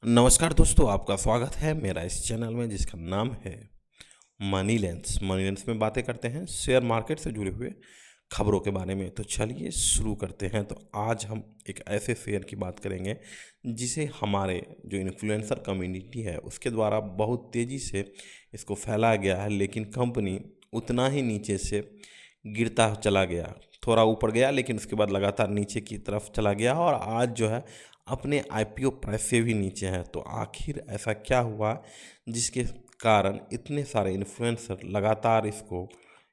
नमस्कार दोस्तों, आपका स्वागत है मेरा इस चैनल में जिसका नाम है मनी लेंस। मनी लेंस में बातें करते हैं शेयर मार्केट से जुड़े हुए खबरों के बारे में। तो चलिए शुरू करते हैं। तो आज हम एक ऐसे शेयर की बात करेंगे जिसे हमारे जो इन्फ्लुएंसर कम्युनिटी है उसके द्वारा बहुत तेज़ी से इसको फैलाया गया है, लेकिन कंपनी उतना ही नीचे से गिरता चला गया। थोड़ा ऊपर गया लेकिन उसके बाद लगातार नीचे की तरफ चला गया और आज जो है अपने आईपीओ प्राइस से भी नीचे है। तो आखिर ऐसा क्या हुआ जिसके कारण इतने सारे इन्फ्लुएंसर लगातार इसको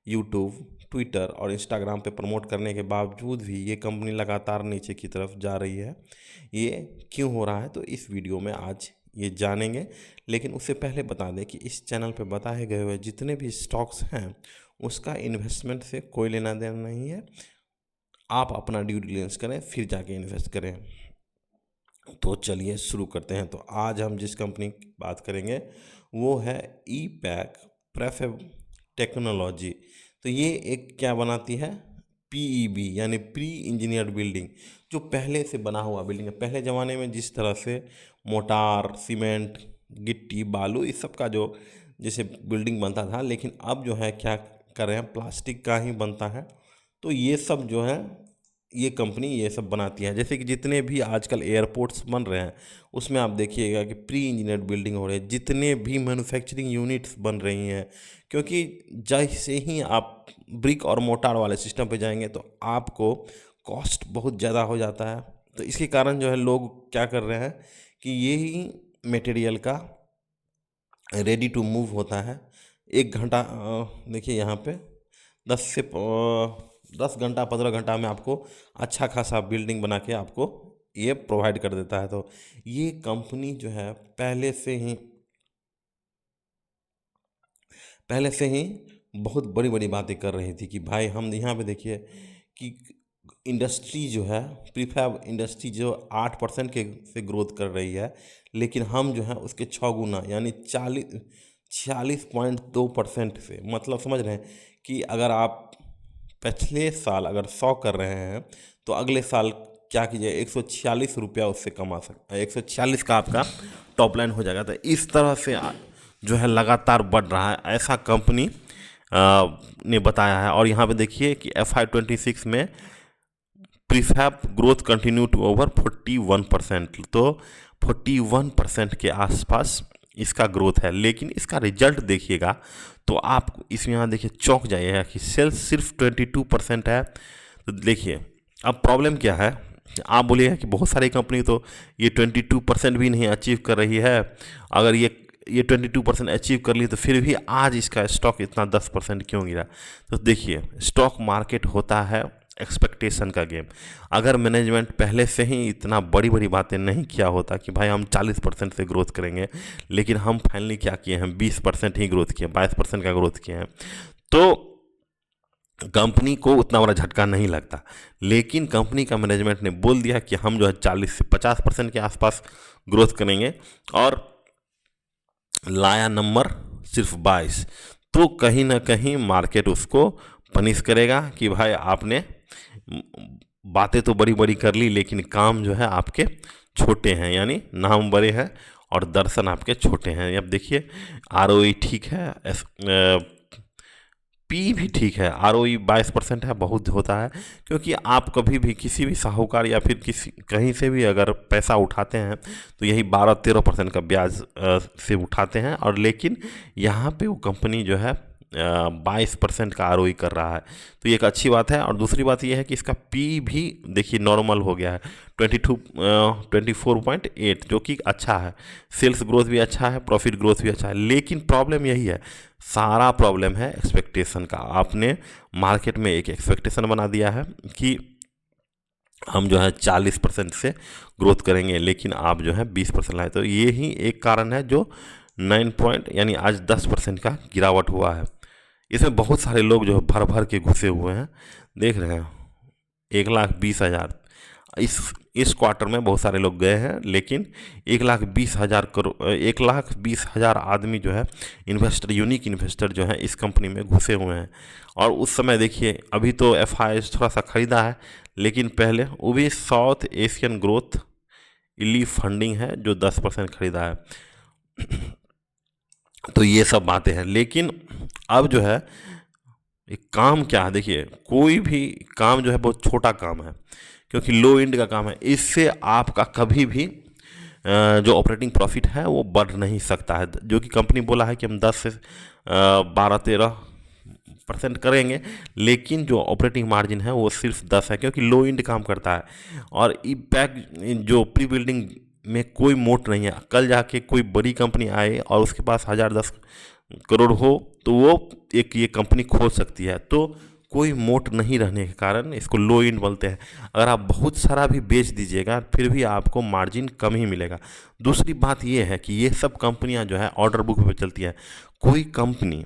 यूट्यूब, ट्विटर और इंस्टाग्राम पे प्रमोट करने के बावजूद भी ये कंपनी लगातार नीचे की तरफ जा रही है? ये क्यों हो रहा है? तो इस वीडियो में आज ये जानेंगे। लेकिन उससे पहले बता दें कि इस चैनल पे बताए गए हुए जितने भी स्टॉक्स हैं उसका इन्वेस्टमेंट से कोई लेना देना नहीं है। आप अपना ड्यू डिलिजेंस करें फिर जाके इन्वेस्ट करें। तो चलिए शुरू करते हैं। तो आज हम जिस कंपनी की बात करेंगे वो है ई पैक प्रेफेब टेक्नोलॉजी। तो ये एक क्या बनाती है? पीईबी यानी प्री इंजीनियर्ड बिल्डिंग, जो पहले से बना हुआ बिल्डिंग है। पहले ज़माने में जिस तरह से मोटार, सीमेंट, गिट्टी, बालू इस सब का जो जैसे बिल्डिंग बनता था, लेकिन अब जो है क्या कर रहे हैं, प्लास्टिक का ही बनता है। तो ये सब जो है ये कंपनी ये सब बनाती है। जैसे कि जितने भी आजकल एयरपोर्ट्स बन रहे हैं उसमें आप देखिएगा कि प्री इंजीनियर्ड बिल्डिंग हो रही है। जितने भी मैन्युफैक्चरिंग यूनिट्स बन रही हैं, क्योंकि जैसे ही आप ब्रिक और मोटार वाले सिस्टम पे जाएंगे तो आपको कॉस्ट बहुत ज़्यादा हो जाता है। तो इसके कारण जो है लोग क्या कर रहे हैं कि यही मटेरियल का रेडी टू मूव होता है। 1 घंटा देखिए यहाँ पे 10 घंटा 15 घंटा में आपको अच्छा खासा बिल्डिंग बना के आपको ये प्रोवाइड कर देता है। तो ये कंपनी जो है पहले से ही बहुत बड़ी बड़ी बातें कर रही थी कि भाई हम यहाँ पे देखिए कि इंडस्ट्री जो है, प्रीफैब इंडस्ट्री जो 8% के से ग्रोथ कर रही है, लेकिन हम जो है उसके 6 गुना यानी 46.2% से, मतलब समझ रहे हैं कि अगर आप पिछले साल अगर 100 कर रहे हैं तो अगले साल क्या कीजिए 146 रुपया उससे कमा सकते, 146 का आपका टॉप लाइन हो जाएगा। तो इस तरह से जो है लगातार बढ़ रहा है, ऐसा कंपनी ने बताया है। और यहाँ पे देखिए कि FY26 में prefab growth continue to over 41%। तो 41% के आसपास इसका ग्रोथ है, लेकिन इसका रिजल्ट देखिएगा तो आप इसमें यहाँ देखिए चौंक जाइएगा कि सेल्स सिर्फ 22% है। तो देखिए अब प्रॉब्लम क्या है। आप बोलिएगा कि बहुत सारी कंपनी तो ये 22% भी नहीं अचीव कर रही है। अगर ये 22% अचीव कर ली तो फिर भी आज इसका स्टॉक इतना 10% क्यों गिरा? तो देखिए स्टॉक मार्केट होता है एक्सपेक्टेशन का गेम। अगर मैनेजमेंट पहले से ही इतना बड़ी बड़ी बातें नहीं किया होता कि भाई हम 40% से ग्रोथ करेंगे, लेकिन हम फाइनली क्या किए हैं 20% ही ग्रोथ किए, 22% का ग्रोथ किए हैं, तो कंपनी को उतना बड़ा झटका नहीं लगता। लेकिन कंपनी का मैनेजमेंट ने बोल दिया कि हम जो है 40 से 50% के आसपास ग्रोथ करेंगे और लाया नंबर सिर्फ 22। तो कहीं ना कहीं मार्केट उसको पनिश करेगा कि भाई आपने बातें तो बड़ी बड़ी कर ली लेकिन काम जो है आपके छोटे हैं, यानी नाम बड़े हैं और दर्शन आपके छोटे हैं। अब देखिए ROE ठीक है, पी भी ठीक है, ROE 22% है, बहुत होता है। क्योंकि आप कभी भी किसी भी साहूकार या फिर किसी कहीं से भी अगर पैसा उठाते हैं तो यही 12-13% का ब्याज से उठाते हैं, और लेकिन यहाँ पे वो कंपनी जो है 22% का ROE कर रहा है। तो ये एक अच्छी बात है। और दूसरी बात ये है कि इसका पी भी देखिए नॉर्मल हो गया है 24.8, जो कि अच्छा है। सेल्स ग्रोथ भी अच्छा है, प्रॉफिट ग्रोथ भी अच्छा है, लेकिन प्रॉब्लम यही है, सारा प्रॉब्लम है एक्सपेक्टेशन का। आपने मार्केट में एक एक्सपेक्टेशन बना दिया है कि हम जो है 40% से ग्रोथ करेंगे, लेकिन आप जो है 20% लाए। तो ये ही एक कारण है जो 9 पॉइंट यानी आज 10% का गिरावट हुआ है। इसमें बहुत सारे लोग जो है भर भर के घुसे हुए हैं, देख रहे हैं 1,20,000। इस क्वार्टर में बहुत सारे लोग गए हैं, लेकिन 1,20,000 आदमी जो है इन्वेस्टर, यूनिक इन्वेस्टर जो है इस कंपनी में घुसे हुए हैं। और उस समय देखिए अभी तो FIS थोड़ा सा ख़रीदा है, लेकिन पहले वो भी साउथ एशियन ग्रोथ इली फंडिंग है जो 10% खरीदा है। तो ये सब बातें हैं, लेकिन अब जो है एक काम क्या है, देखिए कोई भी काम जो है बहुत छोटा काम है, क्योंकि लो एंड का काम है। इससे आपका कभी भी जो ऑपरेटिंग प्रॉफिट है वो बढ़ नहीं सकता है। जो कि कंपनी बोला है कि हम 10 से 12-13% करेंगे, लेकिन जो ऑपरेटिंग मार्जिन है वो सिर्फ 10 है, क्योंकि लो एंड काम करता है। और इम्पैक्ट जो प्री बिल्डिंग में कोई मोट नहीं है। कल जाके कोई बड़ी कंपनी आए और उसके पास 1010 करोड़ हो तो वो एक ये कंपनी खोल सकती है। तो कोई मोट नहीं रहने के कारण इसको लो एंड बोलते हैं। अगर आप बहुत सारा भी बेच दीजिएगा फिर भी आपको मार्जिन कम ही मिलेगा। दूसरी बात ये है कि ये सब कंपनियां जो है ऑर्डर बुक पे चलती है। कोई कंपनी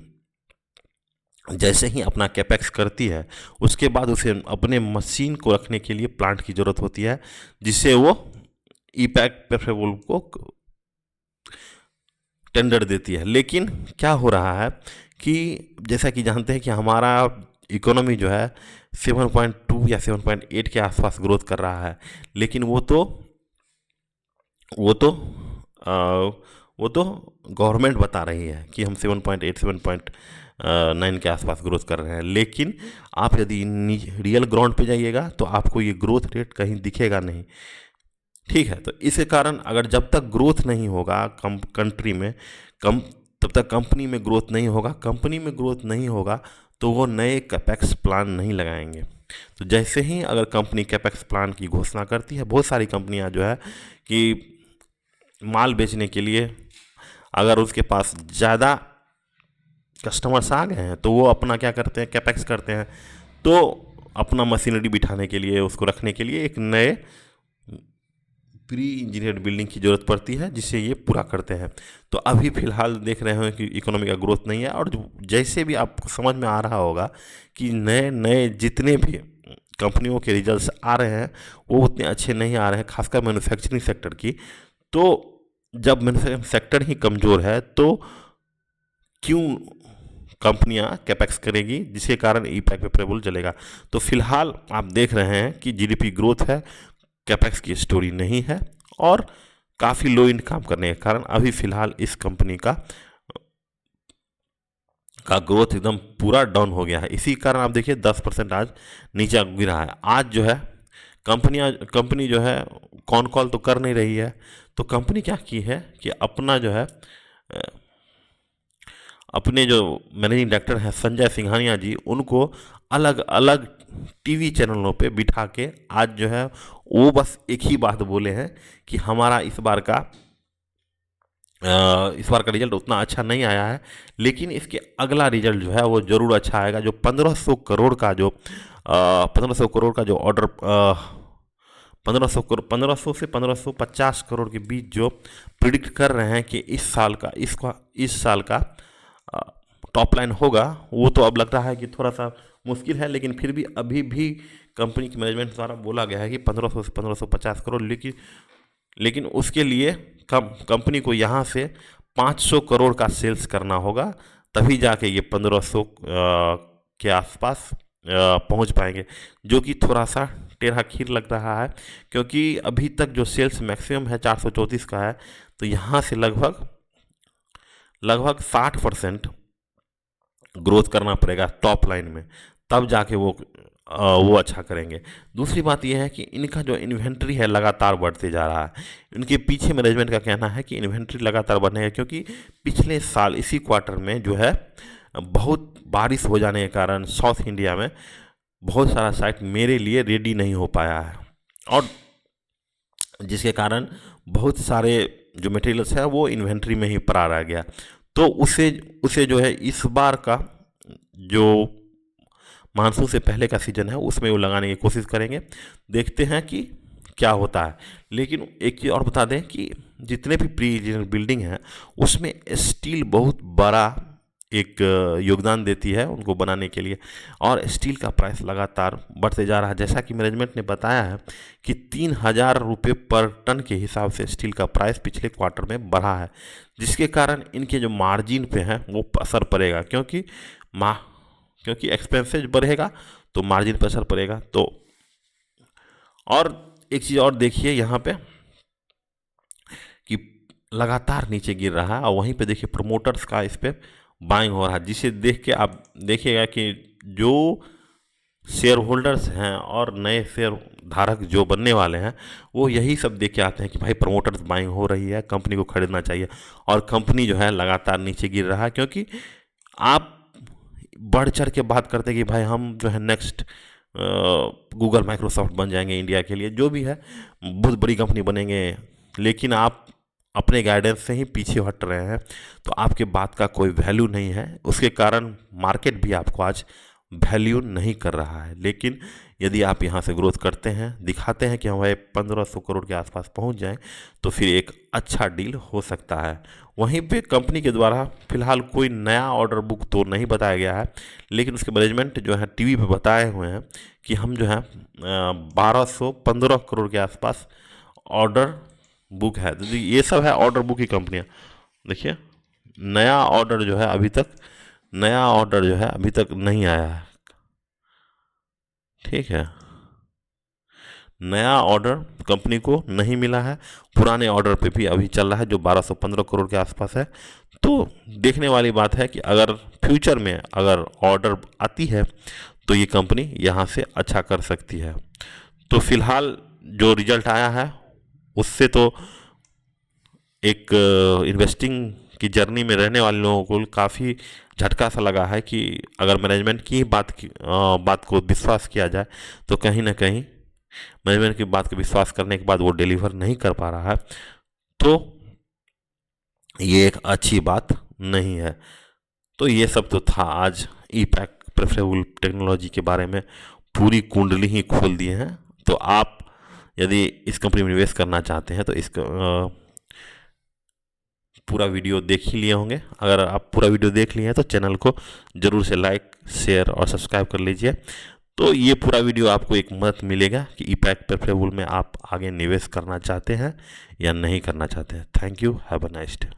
जैसे ही अपना कैपेक्स करती है उसके बाद उसे अपने मशीन को रखने के लिए प्लांट की ज़रूरत होती है, जिससे वो ईपैक प्रेफरेबल को टेंडर देती है। लेकिन क्या हो रहा है कि जैसा कि जानते हैं कि हमारा इकोनॉमी जो है 7.2 या 7.8 के आसपास ग्रोथ कर रहा है, लेकिन वो तो अ, वो तो गवर्नमेंट बता रही है कि हम 7.8 7.9 के आसपास ग्रोथ कर रहे हैं। लेकिन आप यदि रियल ग्राउंड पे जाइएगा तो आपको ये ग्रोथ रेट कहीं दिखेगा नहीं। ठीक है, तो इस कारण अगर जब तक ग्रोथ नहीं होगा कंट्री में कम तब तक कंपनी में ग्रोथ नहीं होगा। कंपनी में ग्रोथ नहीं होगा तो वो नए कैपेक्स प्लान नहीं लगाएंगे। तो जैसे ही अगर कंपनी कैपेक्स प्लान की घोषणा करती है, बहुत सारी कंपनियां जो है कि माल बेचने के लिए अगर उसके पास ज़्यादा कस्टमर्स आ गए हैं तो वो अपना क्या करते हैं, कैपेक्स करते हैं। तो अपना मशीनरी बिठाने के लिए, उसको रखने के लिए एक नए प्री इंजीनियर्ड बिल्डिंग की ज़रूरत पड़ती है, जिससे ये पूरा करते हैं। तो अभी फ़िलहाल देख रहे हैं कि इकोनॉमी का ग्रोथ नहीं है। और जैसे भी आपको समझ में आ रहा होगा कि नए नए जितने भी कंपनियों के रिजल्ट्स आ रहे हैं वो उतने अच्छे नहीं आ रहे हैं, खासकर मैन्युफैक्चरिंग सेक्टर की। तो जब मैन्युफैक्चरिंग सेक्टर ही कमज़ोर है तो क्यों कंपनियां कैपेक्स करेगी, जिसके कारण ई पैक प्रेफरेबल चलेगा। तो फिलहाल आप देख रहे हैं कि जीडीपी ग्रोथ है, कैपेक्स की स्टोरी नहीं है, और काफ़ी लो इंड काम करने के कारण अभी फ़िलहाल इस कंपनी का ग्रोथ एकदम पूरा डाउन हो गया है। इसी कारण आप देखिए 10% आज नीचे गिरा है। आज जो है कंपनी जो है कॉन कॉल तो कर नहीं रही है। तो कंपनी क्या की है कि अपना जो है अपने जो मैनेजिंग डायरेक्टर हैं संजय सिंघानिया जी, उनको अलग अलग टीवी चैनलों पे बिठा के आज जो है वो बस एक ही बात बोले हैं कि हमारा इस बार का रिजल्ट उतना अच्छा नहीं आया है, लेकिन इसके अगला रिजल्ट जो है वो ज़रूर अच्छा आएगा। जो 1500 करोड़ का जो 1500 करोड़ का जो ऑर्डर 1500 से 1550 करोड़ के बीच जो प्रिडिक्ट कर रहे हैं कि इस साल का टॉप लाइन होगा, वो तो अब लग रहा है कि थोड़ा सा मुश्किल है। लेकिन फिर भी अभी भी कंपनी की मैनेजमेंट द्वारा बोला गया है कि 1500 से 1550 करोड़, लेकिन उसके लिए कंपनी को यहाँ से 500 करोड़ का सेल्स करना होगा, तभी जाके ये 1500 के आसपास पहुँच पाएंगे, जो कि थोड़ा सा टेढ़ा खीर लग रहा है। क्योंकि अभी तक जो सेल्स मैक्सिमम है 434 का है, तो यहाँ से लगभग 60% ग्रोथ करना पड़ेगा टॉप लाइन में, तब जाके वो अच्छा करेंगे। दूसरी बात यह है कि इनका जो इन्वेंट्री है लगातार बढ़ते जा रहा है। इनके पीछे मैनेजमेंट का कहना है कि इन्वेंट्री लगातार बढ़ने है, क्योंकि पिछले साल इसी क्वार्टर में जो है बहुत बारिश हो जाने के कारण साउथ इंडिया में बहुत सारा साइट मेरे लिए रेडी नहीं हो पाया है, और जिसके कारण बहुत सारे जो मटेरियल्स है वो इन्वेंट्री में ही पड़ा रह गया। तो उसे जो है इस बार का जो मानसून से पहले का सीजन है उसमें वो लगाने की कोशिश करेंगे। देखते हैं कि क्या होता है। लेकिन एक चीज़ और बता दें कि जितने भी प्री इंजीनियर बिल्डिंग हैं उसमें स्टील बहुत बड़ा एक योगदान देती है उनको बनाने के लिए, और स्टील का प्राइस लगातार बढ़ते जा रहा है। जैसा कि मैनेजमेंट ने बताया है कि 3000 रुपये पर टन के हिसाब से स्टील का प्राइस पिछले क्वार्टर में बढ़ा है, जिसके कारण इनके जो मार्जिन पे हैं वो असर पड़ेगा। क्योंकि एक्सपेंसेज बढ़ेगा तो मार्जिन पर असर पड़ेगा। तो और एक चीज़ और देखिए यहाँ पे कि लगातार नीचे गिर रहा है, और वहीं पे देखिए प्रमोटर्स का इस पे बाइंग हो रहा है, जिसे देख के आप देखिएगा कि जो शेयर होल्डर्स हैं और नए शेयर धारक जो बनने वाले हैं वो यही सब देख के आते हैं कि भाई प्रमोटर्स बाइंग हो रही है, कंपनी को खरीदना चाहिए। और कंपनी जो है लगातार नीचे गिर रहा है, क्योंकि आप बढ़ चढ़ के बात करते हैं कि भाई हम जो है नेक्स्ट गूगल माइक्रोसॉफ्ट बन जाएंगे इंडिया के लिए, जो भी है बहुत बड़ी कंपनी बनेंगे, लेकिन आप अपने गाइडेंस से ही पीछे हट रहे हैं, तो आपके बात का कोई वैल्यू नहीं है। उसके कारण मार्केट भी आपको आज वैल्यू नहीं कर रहा है। लेकिन यदि आप यहाँ से ग्रोथ करते हैं, दिखाते हैं कि हमारे 1500 करोड़ के आसपास पहुँच जाएं, तो फिर एक अच्छा डील हो सकता है। वहीं पे कंपनी के द्वारा फिलहाल कोई नया ऑर्डर बुक तो नहीं बताया गया है, लेकिन उसके मैनेजमेंट जो है टीवी पे बताए हुए हैं कि हम जो है 1215 करोड़ के आसपास ऑर्डर बुक है। तो ये सब है ऑर्डर बुक की कंपनियां। देखिए नया ऑर्डर जो है अभी तक नहीं आया है, ठीक है, नया ऑर्डर कंपनी को नहीं मिला है, पुराने ऑर्डर पे भी अभी चल रहा है जो 1215 करोड़ के आसपास है। तो देखने वाली बात है कि अगर फ्यूचर में अगर ऑर्डर आती है तो ये कंपनी यहाँ से अच्छा कर सकती है। तो फिलहाल जो रिजल्ट आया है उससे तो एक इन्वेस्टिंग की जर्नी में रहने वाले लोगों को काफ़ी झटका सा लगा है कि अगर मैनेजमेंट की बात को विश्वास किया जाए तो कहीं ना कहीं मैनेजमेंट की बात को विश्वास करने के बाद वो डिलीवर नहीं कर पा रहा है, तो ये एक अच्छी बात नहीं है। तो ये सब तो था आज ई-पैक प्रेफरेबल टेक्नोलॉजी के बारे में, पूरी कुंडली ही खोल दिए हैं। तो आप यदि इस कंपनी में निवेश करना चाहते हैं तो पूरा वीडियो देख ही लिए होंगे। अगर आप पूरा वीडियो देख लिए हैं तो चैनल को ज़रूर से लाइक, शेयर और सब्सक्राइब कर लीजिए। तो ये पूरा वीडियो आपको एक मदद मिलेगा कि ई-पैक प्रेफरेबल में आप आगे निवेश करना चाहते हैं या नहीं करना चाहते हैं। Thank you, have a nice day.